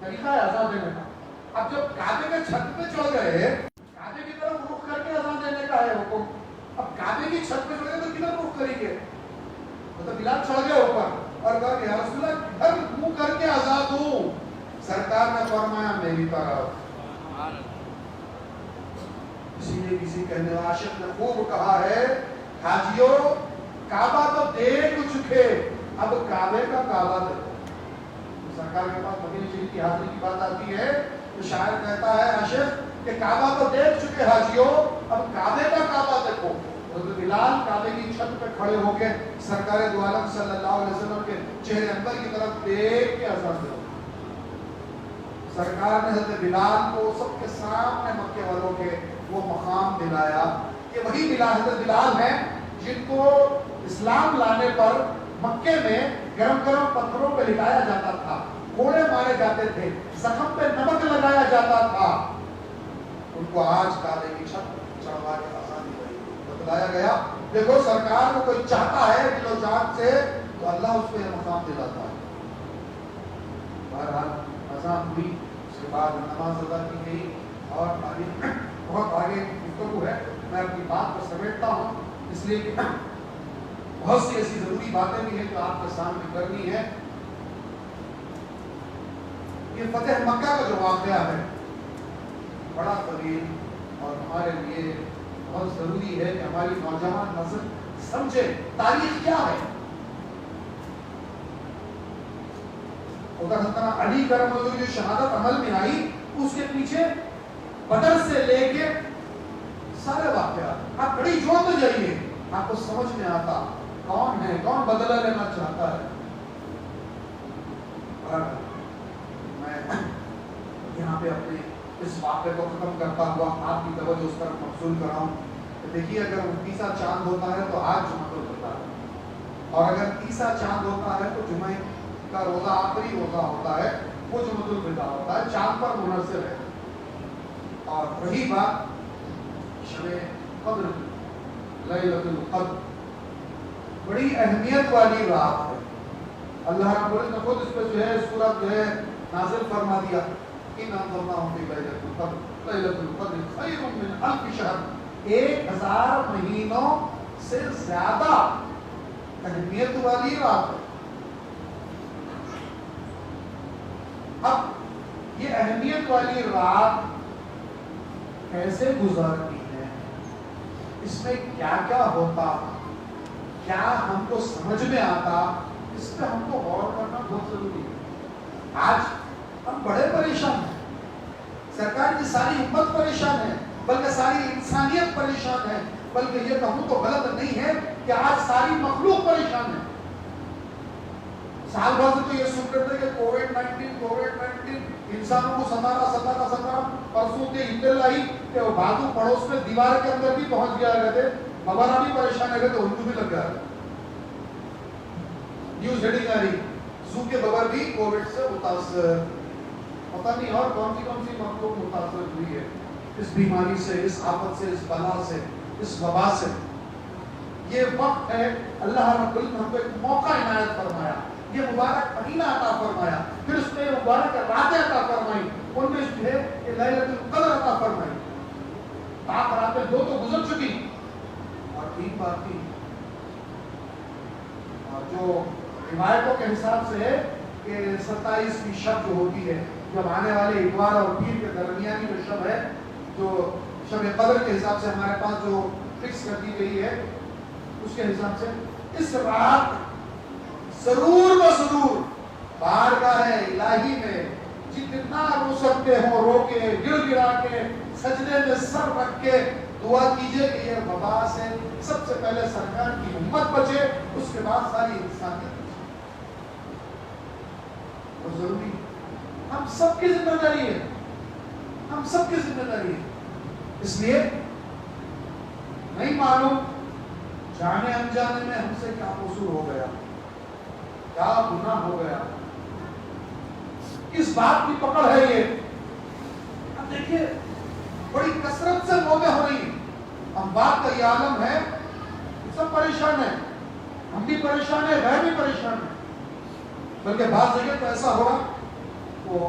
طریقہ ہے اذان دینے کا. اب جب کعبے کے چھت پہ چڑھ گئے, کعبے کی طرف رخ کر کے اذان دینے کا ہے حکم. اب کعبے کی چھت پہ چڑھ گئے تو کدھر رخ کریں گے؟ مطلب بلال چڑھ گئے اوپر اور کہا کہ یا رسول اللہ کدھر منہ کر کے اذان دوں؟ سرکار نے فرمایا میری طرف. اسی لیے کسی کہنے عاشق نے خوب کہا ہے, حاجیوں کعبہ تو دیکھ چکے, اب کعبے کا کعبہ دیکھو. سرکار کے پاس مدینہ شریف کی حاضری کی بات آتی ہے تو شاعر کہتا ہے عاشق کہ کعبہ تو دیکھ چکے حاجیوں, اب کعبے کا کعبہ دیکھو. حضرت بلال کعبے کی چھت پہ کھڑے ہو کے سرکار دو عالم صلی اللہ علیہ وسلم کے چہرے انور کی طرف دیکھ کے اذان دے. سرکار نے حضرت بلال کو سب کے سامنے مکے والوں کے وہ مقام دلایا کہ وہی بلال حضرت بلال ہیں جن کو اسلام لانے پر مکے میں گرم گرم پتھروں پہ لٹایا جاتا تھا, کوڑے مارے جاتے تھے, زخم پہ نمک لگایا جاتا تھا. ان کو آج کعبے کی چھت چڑھوا کے اذان دی گئی, بتلایا گیا دیکھو سرکار کو کوئی چاہتا ہے دل و جان سے تو اللہ اس کو یہ مقام دلاتا ہے. بہرحال اذان ہوئی, اس کے بعد نماز ادا کی گئی اور بہت آگے گفتگو ہے. میں اپنی بات کو سمیٹتا ہوں اس لیے کہ بہت سی ایسی ضروری باتیں بھی ہیں جو آپ کے سامنے کرنی ہے. یہ فتح مکہ کا جو واقعہ ہے بڑا طویل اور ہمارے لیے بہت ضروری ہے کہ ہماری نوجوان نسل سمجھے تاریخ کیا ہے. خدا علی کرم اللہ جو شہادت عمل میں آئی اس کے پیچھے بدر سے لے کے سارے واقعات آپ بڑی جوڑ میں جائیے, آپ کو سمجھ میں آتا کون ہے, کون بدلہ لینا چاہتا ہے. اور میں یہاں پہ اپنے اس واقعے کو ختم کرتا ہوا آپ کی توجہ اس طرف مبذول کراؤں کہ دیکھیے اگر 29واں چاند ہوتا ہے تو آج جمعہ ہوتا ہے, اور اگر 30واں چاند ہوتا ہے تو جمعہ کا روزہ آخری روزہ ہوتا ہے, وہ جمعۃ الوداع ہوتا ہے, چاند پر منحصر ہے. اور رہی بات شب قدر, لیلۃ القدر بڑی اہمیت والی رات ہے. اللہ رب العزت نے خود اس پہ جو ہے سورۃ جو ہے نازل فرما دیا, ان انزلناہ فی لیلۃ القدر لیلۃ القدر خیر من الف شہر, 1000 مہینوں سے زیادہ اہمیت والی رات ہے. اب یہ اہمیت والی رات کیسے گزارتی ہے, اس میں کیا کیا ہوتا, کیا ہم کو سمجھ میں آتا, اس پہ ہم کو غور کرنا بہت ضروری ہے. آج ہم بڑے پریشان ہیں, سرکار کی ساری امت پریشان ہے, بلکہ ساری انسانیت پریشان ہے, بلکہ یہ کہوں تو غلط نہیں ہے کہ آج ساری مخلوق پریشان ہے. سال بھر سے تو یہ سن رہے تھے کہ کووڈ-19 انسانوں کو ستارا پرسوں کے انٹل آئی کہ وہ بازو پڑوس میں دیوار کے اندر بھی پہنچ گیا کرتے, مولانا بھی پریشان ہے تو ان کو بھی لگ گیا. نیوز ہیڈنگ آ رہی زو کے بغیر بھی کووڈ سے متاثر, پتہ نہیں اور کون سی مخلوق متاثر ہوئی ہے اس بیماری سے, اس آفت سے, اس بلا سے, اس وبا سے. یہ وقت ہے اللہ رب العزت نے ہم کو ایک موقع عنایت فرمایا, یہ مبارک مہینہ عطا فرمایا, پھر اس نے مبارک راتیں عطا فرمائی, ان میں جو ہے کہ لیلۃ القدر عطا فرمائی. پاک راتیں 2 تو گزر چکی اور 3 باقی, اور جو روایتوں کے حساب سے ہے کہ 27ویں شب جو ہوتی ہے, جب آنے والے اتوار اور پیر کے درمیانی جو شب ہے, جو شب قدر کے حساب سے ہمارے پاس جو فکس کر دی گئی ہے, اس کے حساب سے اس رات ضرور و ضرور بارگاہ الہی میں جتنا رو سکتے ہو رو کے, گر گرا کے, سجدے میں سر رکھ کے دعا کیجئے کہ یہ وبا سے سب سے پہلے سرکار کی امت بچے, اس کے بعد ساری انسانیت بچے. اور ضروری ہم سب کی ذمہ داری ہے, ہم سب کی ذمہ داری ہے. اس لیے نہیں معلوم جانے انجانے میں ہم سے کیا قصور ہو گیا, کیا گناہ ہو گیا, کس بات کی پکڑ ہے یہ. اب دیکھیے بڑی کثرت سے موتیں ہو رہی ہیں, ہم بات کا یہ عالم ہے, سب پریشان ہیں, ہم بھی پریشان ہیں, غیر بھی پریشان ہیں. بلکہ بعض جگہ تو ایسا ہو رہا وہ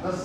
10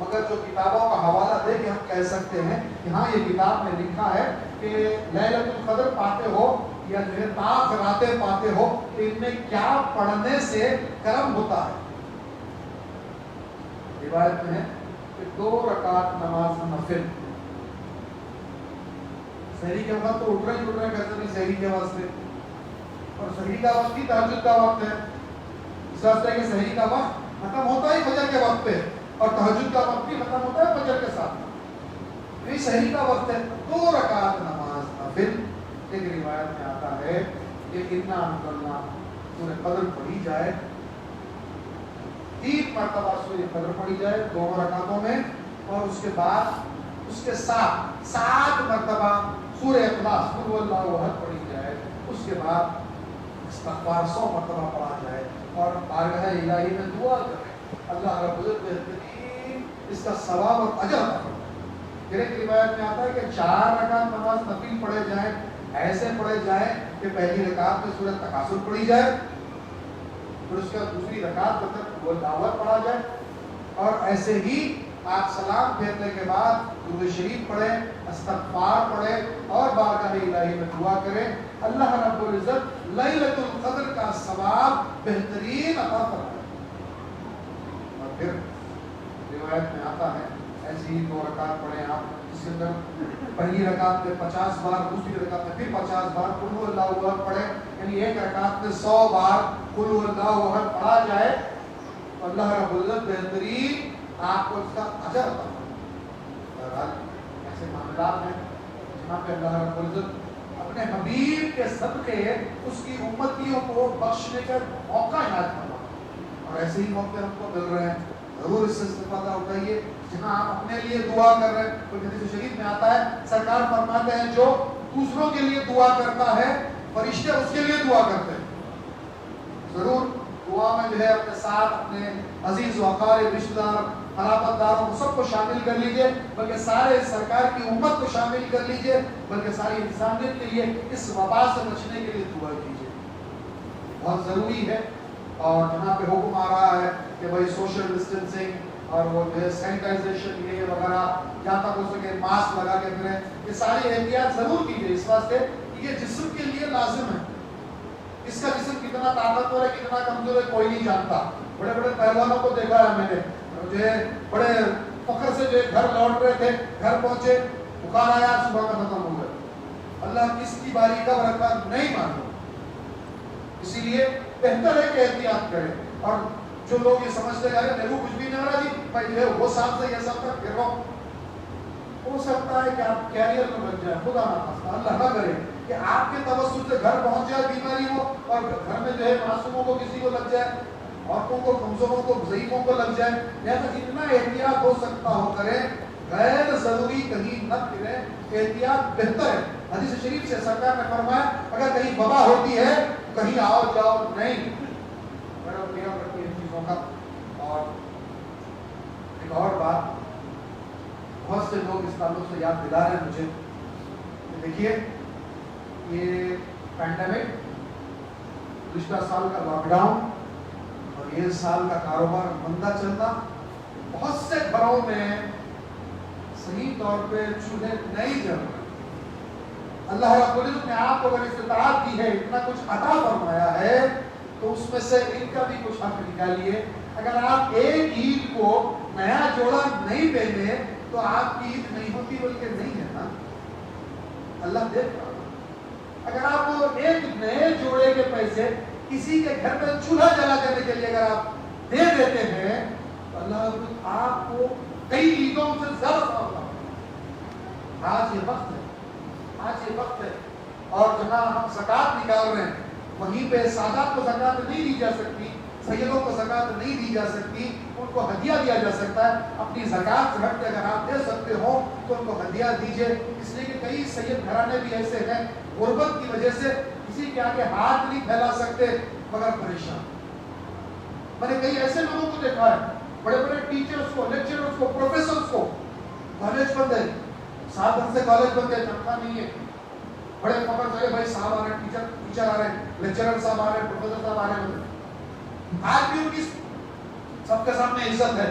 مگر جو کتابوں کا حوالہ دے کے ہم کہہ سکتے ہیں کہ ہاں یہ کتاب میں لکھا ہے کہ لیلۃ القدر پاتے ہو یا جو ہے تاج راتیں پاتے ہو تو ان میں کیا پڑھنے سے کرم ہوتا ہے. روایت میں ہے کہ 2 رکعت نماز نفل. سحری کے وقت تو اٹھ رہے کہتے نہیں سحری کے واسطے, اور سحری کا وقت ہی تہجد کا وقت ہے. اس واسطے کہ سحری کا وقت ختم ہوتا ہے فجر کے وقت پہ, اور تہجد کا وقت بھی ختم ہوتا ہے فجر کے ساتھ. یہ سحری کا وقت ہے, 2 رکعت نماز نفل. ایک روایت میں آتا ہے کہ انا انزلنا سورہ قدر پڑھی جائے, 3 مرتبہ سورہ قدر پڑھی جائے 2 رکعتوں میں, اور اس کے بعد اس کے ساتھ 7 مرتبہ سورہ اخلاص قل هو اللہ احد پڑھی جائے. اس کے بعد استغفار 100 مرتبہ پڑھا جائے, اور بارگاہ الہی میں دعا کرے اللہ رب العزت بہترین اس کا ثواب اور اجر عطا فرمائے. پھر ایک روایت میں آتا ہے کہ 4 رکعت نماز نفل پڑھے جائیں, ایسے پڑھے جائیں کہ پہلی رکعت میں سورۃ تکاثر پڑھی جائے, پھر اس کے بعد دوسری رکعت میں قل هو اللہ احد پڑھا جائے, اور ایسے ہی آپ سلام پھیرنے کے بعد درود شریف پڑھیں, استغفار پڑھیں, اور بارگاہ الہی میں دعا کریں اللہ رب العزت لیلۃ القدر کا ثواب بہترین عطا فرمائے. اور پھر روایت میں آتا ہے ایسی ہی 2 رکعت پڑھیں آپ, جس کے اندر پہلی رکعت میں 50 بار, دوسری رکعت میں پھر 50 بار قل هو اللہ احد پڑھیں, یعنی ایک رکعت میں 100 بار قل هو اللہ احد پڑھا جائے تو اللہ رب العزت بہترین آپ کو اس کا اجر عطا فرمائے. ایسے معاملات ہیں جہاں پہ اللہ رب العزت اپنے حبیب کے صدقے اس کی امتیوں کو بخشنے کا موقع عنایت فرما, اور ایسے ہی موقع ہم کو مل رہے ہیں. ضرور اس سے استفادہ اٹھائیے. جہاں آپ اپنے لیے دعا کر رہے ہیں, کوئی حدیث شریف میں آتا ہے سرکار فرماتے ہیں جو دوسروں کے لیے دعا کرتا ہے فرشتے اس کے لیے دعا کرتے ہیں. ضرور دعا میں جو ہے اپنے ساتھ اپنے عزیز و اقارب رشتہ دار قرابت داروں کو سب کو شامل کر لیجئے, بلکہ سارے سرکار کی امت کو شامل کر لیجئے, بلکہ ساری انسانیت کے لیے اس وبا سے بچنے کے لیے دعا کیجئے. بہت ضروری ہے. اور جہاں پہ حکم آ رہا ہے کہ بھائی سوشل ڈسٹینسنگ اور وہ جو ہے سینیٹائزیشن یہ وغیرہ جہاں تک ہو سکے ماسک لگا کے پھریں, یہ ساری احتیاط ضرور کیجیے اس واسطے کہ یہ جسم کے لیے لازم ہے. اس کا جسم کتنا طاقتور ہے کتنا کمزور ہے کوئی نہیں جانتا. بڑے بڑے پہلوانوں کو دیکھا ہے میں نے, جو ہے بڑے فخر سے جو ہے گھر لوٹ رہے تھے, گھر پہنچے بخار آیا صبح کا ختم ہو گیا. اللہ کس کی باری کب رکھا نہیں معلوم. اسی لیے بہتر ہے کہ احتیاط کریں. اور جو لوگ یہ سمجھتے ہیں میرے کو کچھ بھی نہیں ہو رہا جی بھائی جو ہے وہ صاحب سے یہ سب تک پھر رہو, ہو سکتا ہے کہ آپ کیریئر میں بچ جائیں, خدا نخواستہ اللہ نہ کرے کہ آپ کے توسط سے گھر پہنچ جائے بیماری ہو, اور گھر میں جو ہے معصوموں کو کسی کو لگ جائے, عورتوں کو کمزوروں کو ضعیفوں کو لگ جائے. لہٰذا جتنا احتیاط ہو سکتا ہو کریں, غیر ضروری کہیں نہ پھریں. احتیاط بہتر ہے. حدیث شریف سے سرکار نے فرمایا اگر کہیں وبا ہوتی ہے کہیں آؤ جاؤ نہیں. میرا خیال رکھیے ان چیزوں کا. اور ایک اور بات بہت سے لوگ اس تعلق سے یاد دلا رہے ہیں مجھے کہ دیکھیے یہ پینڈیمک, گزشتہ سال کا لاک ڈاؤن اور یہ سال کا کاروبار مندہ چلنا, بہت سے گھروں میں صحیح طور پہ چولہے نہیں جل رہے. اللہ رب العزت نے آپ کو اگر استطاعت دی ہے, اتنا کچھ عطا فرمایا ہے, تو اس میں سے ان کا بھی کچھ حق نکالیے. اگر آپ ایک عید کو نیا جوڑا نہیں پہنے تو آپ کی عید نہیں ہوتی, بلکہ نہیں ہے نا, اللہ دیکھ رہا. اگر آپ ایک نئے جوڑے کے پیسے کسی کے گھر میں چولہا جلا کرنے کے لیے اگر آپ دے دیتے ہیں تو اللہ آپ کو کئی عیدوں سے زیادہ ثواب دے. آج یہ وقت ہے, آج یہ وقت ہے. اور جہاں ہم زکوٰۃ نکال رہے ہیں وہیں پہ سادات کو زکوٰۃ نہیں دی جا سکتی, سیدوں کو زکوٰۃ نہیں دی جا سکتی, ان کو ہدیہ دیا جا سکتا ہے. اپنی زکوٰۃ سے ہٹ کے اگر آپ دے سکتے ہو تو ان کو ہدیہ دیجیے. اس لیے کہ کئی سید گھرانے بھی ایسے ہیں غربت کی وجہ سے کسی کے آگے ہاتھ نہیں پھیلا سکتے مگر پریشان. میں نے کئی ایسے لوگوں کو دیکھا ہے, بڑے بڑے ٹیچرز کو, لیکچررز کو, پروفیسرز کو, کالج بند ہے, 7 دن سے کالج بند ہے, تنخواہ نہیں ہے. بڑے فخر سے بھائی صاحب آ رہے ہیں, ٹیچر آ رہے ہیں, لیکچرر صاحب آ رہے ہیں, پروفیسر صاحب آ رہے ہیں. آج بھی ان کی سب کے سامنے عزت ہے.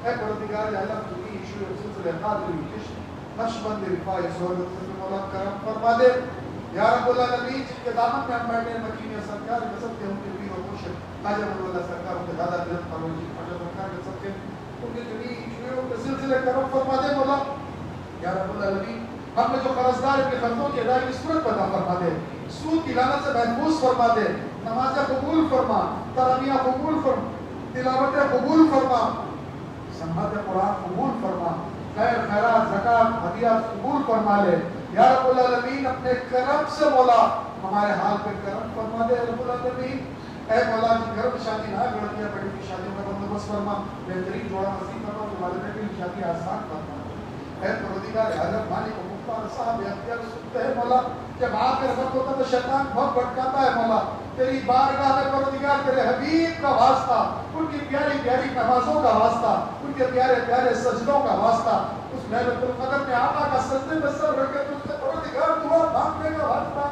اے پروردگار عالم کی ایشو سلسلہ قادری نقشبند رفاع سہولت سے مولا کرم فرما دے یا رب العالمین جن کے دامن میں ہم بیٹھے ہیں مکین سرکار کے سب کے ان کے پیر و مرشد حاجی اللہ سرکار ان کے دادا گرد پروجی حاجی سرکار کے سب کے ان کے جنی ایشو کے سلسلے کرم فرما دے مولا یا رب العالمین ہم نے جو قرضدار اپنے قرضوں کی ادائیگی صورت پیدا فرما دے سود کی لعنت سے محفوظ فرما دے نمازیں قبول فرما تراویح قبول فرما تلاوتیں قبول فرما سماعت قرآن قبول فرما خیر خیرات زکات ہدیات قبول فرما لے یا رب العالمین اپنے کرم سے مولا ہمارے حال پہ کرم فرما دے رب العالمین اے مولا جن گھر میں شادی نہ لڑکیاں بڑی کی شادیوں کا بندوبست فرما بہترین جوڑا نصیب فرما اور والدین کی شادی آسان فرما اے پروردگار عالم مالک و مختار صاحب اختیار سنتے ہیں مولا جب آپ کے رفت ہوتا تو شیطان بہت بھٹکاتا ہے مولا تیری بارگاہ میں پروردگار تیرے حبیب کا واسطہ ان کی پیاری پیاری نمازوں کا واسطہ ان کے پیارے پیارے سجدوں کا واسطہ اس لیلۃ القدر میں آقا کا سجدے میں سر رکھ کے تجھ سے پروردگار دعا مانگنے کا واسطہ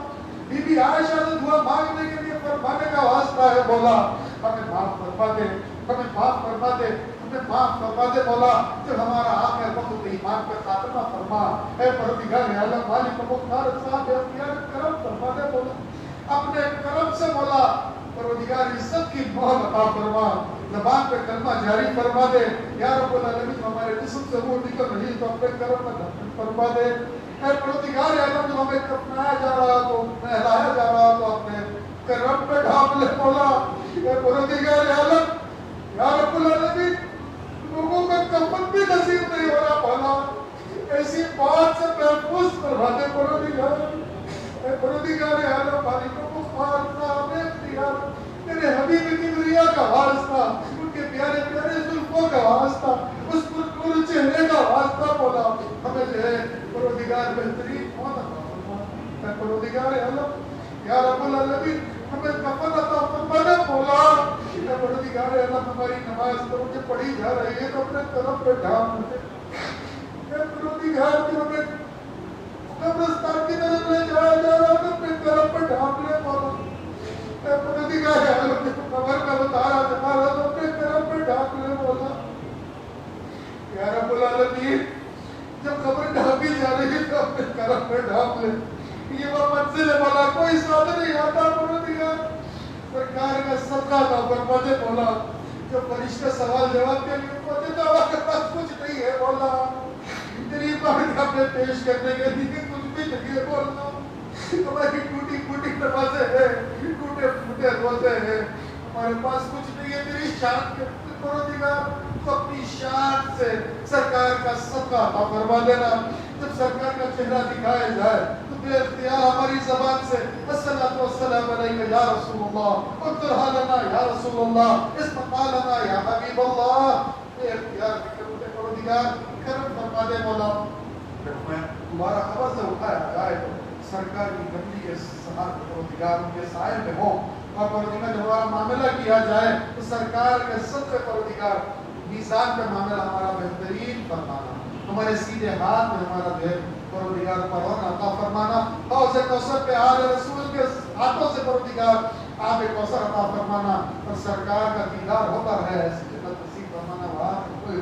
بی بی عائشہ سے دعا مانگنے کے لیے فرمانے کا واسطہ ہے مولا ہمیں معاف فرما دے ہمیں معاف فرما دے ہمیں معاف فرما دے مولا جب ہمارا آخر وقت ایمان پہ خاتمہ فرما اے پروردگار عالم مالک و مختار صاحب اختیار کرم فرما دے مولا اپنے کرم سے مولا پروردگار عزت کی مہر عطا فرما زبان پہ کلمہ جاری فرما دے یا رب العالمین ہمارے جسم سے روح نکل رہی تو اپنے کرم میں دفن فرما دے اے پروردگار عالم جو ہمیں کفنایا جا رہا تو نہلایا جا رہا تو اپنے کرم پہ ڈھانپ لے مولا اے پروردگار عالم یا رب العالمین لوگوں کا کفن بھی نصیب نہیں ہو رہا مولا ایسی بات سے محفوظ کروا دے پروردگار اے پروردگار عالم مالک و مختار صاحب اختیار تیرے حبیب کبریا کا واسطہ ان کے پیارے پیارے زلفوں کا واسطہ اس پرنور چہرے کا واسطہ مولا ہمیں جو ہے پروردگار بہترین موت عطا فرما اے پروردگار عالم یا رب العالمین ہمیں کفن عطا فرما دے مولا اے پروردگار عالم ہماری نماز تو مجھے پڑھی جا رہی ہے تو اپنے طرف پہ ڈھانپ دے اے پروردگار کی ہمیں قبرستان کی طرف لے جایا جا رہا ہے اپنے طرف پہ ڈھانپ لے مولا اے پروردگار عالم نے قبر کا بتایا جا رہا تو اپنے طرف پہ ڈھانپ لے مولا یا رب العالمین جب قبر ڈھانپی جا رہی ہے تو اپنے طرف پہ ڈھانپ لے یہ وہ منزل ہے مولا کوئی ساتھ نہیں آتا پروردگار سرکار کا صدقہ عطا فرما دے مولا جو فرشتے سوال جواب کے لیے پہنچے تو ہمارے پاس کچھ نہیں ہے مولا تیری بارگاہ میں پیش کرنے کے لیے کچھ بھی نہیں ہے مولا ہماری ٹوٹی پھوٹی نمازیں ہیں ٹوٹے پھوٹے روزے ہیں ہمارے پاس کچھ نہیں ہے تیری شان کے پروردگار تو اپنی شان سے سرکار کا صدقہ عطا فرما دینا جب سرکار کا چہرہ دکھایا جائے تو بے اختیار ہماری زبان سے الصلاۃ والسلام علیک یا رسول اللہ اقترح لنا یا رسول اللہ اسمع لنا یا حبیب اللہ بے اختیار پروردگار کرم فرما دے مولا تمہارا خبر سے اٹھایا جائے تو سرکار کی گندی کے ساتھ پروردگار ان کے سائے میں ہو اور پروردگار جب ہمارا معاملہ کیا جائے تو سرکار کے صدقے پروردگار میزان پہ معاملہ ہمارا بہترین فرمانا ہمارے سیدھے ہاتھ میں ہمارا دل پروردگار پروانہ عطا فرمانا حوض کوثر پہ آل رسول کے ہاتھوں سے پروردگار آب کوثر عطا فرمانا اور سرکار کا دیدار ہوتا ہے ایسی جنت نصیب فرمانا وہاں کوئی